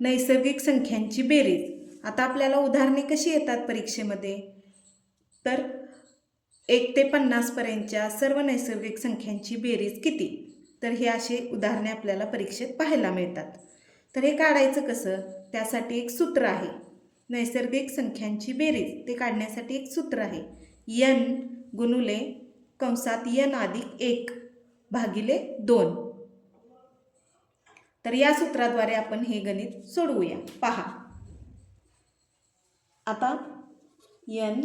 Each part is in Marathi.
नैसर्गिक संख्यांची बेरीज. आता आपल्याला उदाहरणे कशी येतात परीक्षेमध्ये, तर 1 ते 50 पर्यंतच्या सर्व नैसर्गिक संख्यांची बेरीज किती, तर हे असे उदाहरणे आपल्याला परीक्षेत पाहायला मिळतात. तर हे काढायचं कसं, त्यासाठी एक सूत्र आहे. नैसर्गिक संख्यांची बेरीज ते काढण्यासाठी एक सूत्र आहे, n गुणुले कंसात n अधिक 1 भागिले 2. तर या सूत्राद्वारे आपण हे गणित सोडवूया. पहा आता n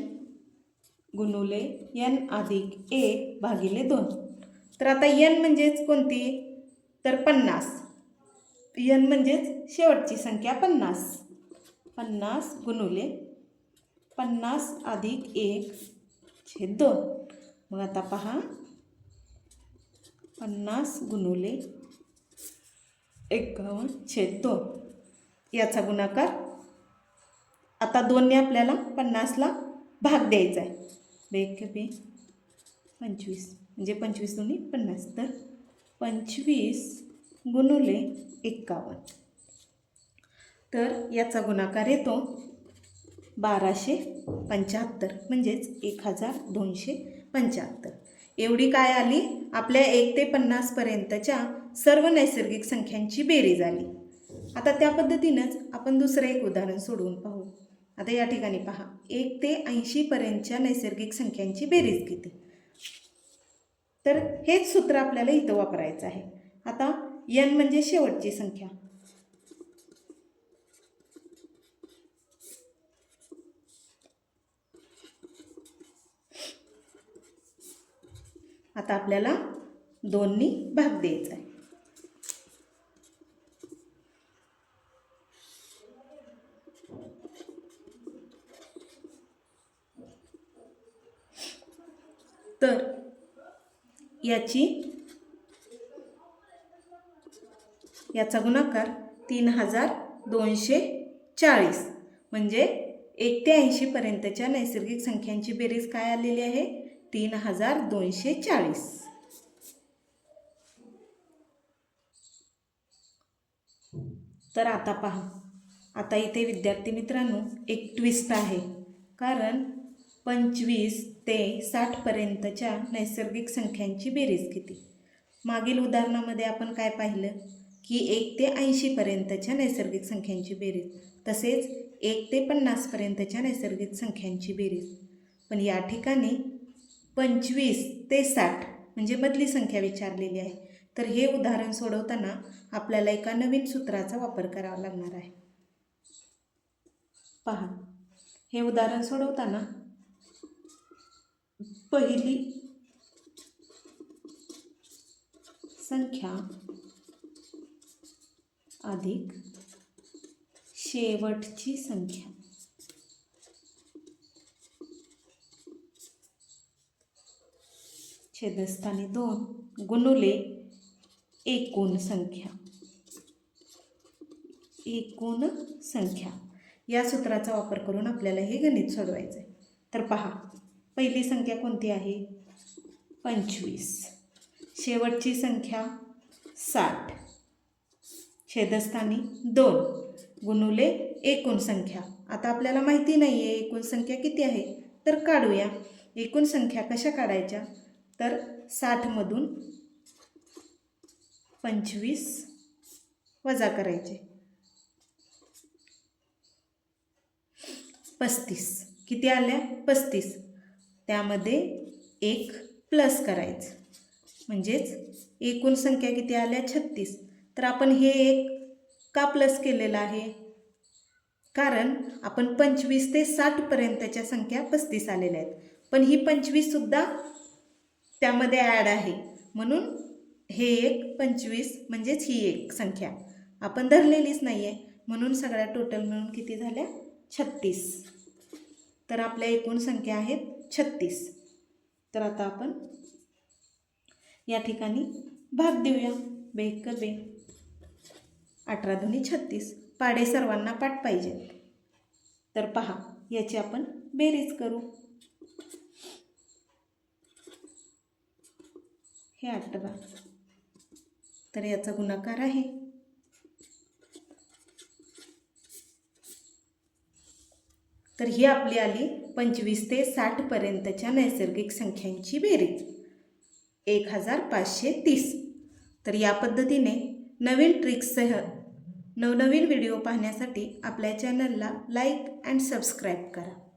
गुणुले n अधिक 1 भागिले 2. तर आता n म्हणजेच कोणती, तर 50. n म्हणजेच शेवटची संख्या 50. 50 गुणुले 50 अधिक 1 छेद 2. मग आता पहा 50 गुणुले 51 छेद 2 याचा गुणाकार. आता 2ने आपल्याला 50ला भाग द्यायचा आहे. 25 म्हणजे 25 दुनी 50. तर 25 गुणुले 51. तर याचा गुणाकार येतो 1275 म्हणजेच 1275. एवढी काय आली, आपल्या 1 ते 50 पर्यंतच्या सर्व नैसर्गिक संख्यांची बेरीज आली. आता त्या पद्धतीनंच आपण दुसरं एक उदाहरण सोडवून पाहू. आता या ठिकाणी पहा 1 ते 80 पर्यंतच्या नैसर्गिक संख्यांची बेरीज किती, तर हेच सूत्र आपल्याला इथं वापरायचं आहे. आता n म्हणजे शेवटची संख्या. आता आपल्याला 2नी भाग द्यायचा आहे. तर याचा गुणाकार 3240 म्हणजे 1 ते 80 पर्यंतच्या नैसर्गिक संख्यांची बेरीज काय आलेली आहे, 3240. तर आता पहा, आता इथे विद्यार्थी मित्रांनो एक ट्विस्ट आहे. कारण 25 ते 60 पर्यंतच्या नैसर्गिक संख्यांची बेरीज किती. मागील उदाहरणामध्ये आपण काय पाहिलं की 1 ते 80 पर्यंतच्या नैसर्गिक संख्यांची बेरीज, तसेच 1 ते 50 पर्यंतच्या नैसर्गिक संख्यांची बेरीज. पण या ठिकाणी 25 ते 60 म्हणजे मधली संख्या विचारलेली आहे. तर हे उदाहरण सोडवताना आपल्याला एका नवीन सूत्राचा वापर करावा लागणार आहे. पहा हे उदाहरण सोडवताना पहिली संख्या अधिक शेवटची संख्या छेदस्थानी 2 गुणुले एकूण संख्या. एकूण संख्या या सूत्राचा वापर करून आपल्याला हे गणित सोडवायचं आहे. तर पहा पहिली संख्या कोणती आहे, 25. शेवटची संख्या 60 छेदस्थानी 2 गुणुले एकूण संख्या. आता आपल्याला माहिती नाही आहे एकूण संख्या किती आहे, तर काढूया. एकूण संख्या कशा काढायच्या, तर 60मधून 25 वजा करायचे, 35. किती आल्या, 35. त्यामध्ये 1 प्लस करायचं म्हणजेच एकूण संख्या किती आल्या, 36. तर आपण हे 1 का प्लस केलेलं आहे, कारण आपण 25 ते 60 पर्यंतच्या संख्या 35 आलेल्या आहेत. पण ही 25 सुद्धा त्यामध्ये ॲड आहे, म्हणून हे एक 25 म्हणजेच ही एक संख्या आपण धरलेलीच नाही आहे, म्हणून सगळ्या टोटल मिळून किती झाल्या, 36. तर आपल्या एकूण संख्या आहेत 36. तर आता आपण या ठिकाणी भाग देऊया. 18 दुनी 36. पाढे सर्वांना पाठ पाहिजे. तर पहा याची आपण बेरीज करू. हे 18, तर याचा गुणाकार आहे तर ही आपली आली 25 ते 60 पर्यंतच्या नैसर्गिक संख्यांची बेरीज 1530. तर या पद्धतीने नवीन ट्रिक्ससह नवनवीन व्हिडिओ पाहण्यासाठी आपल्या चॅनलला लाईक अँड सबस्क्राईब करा.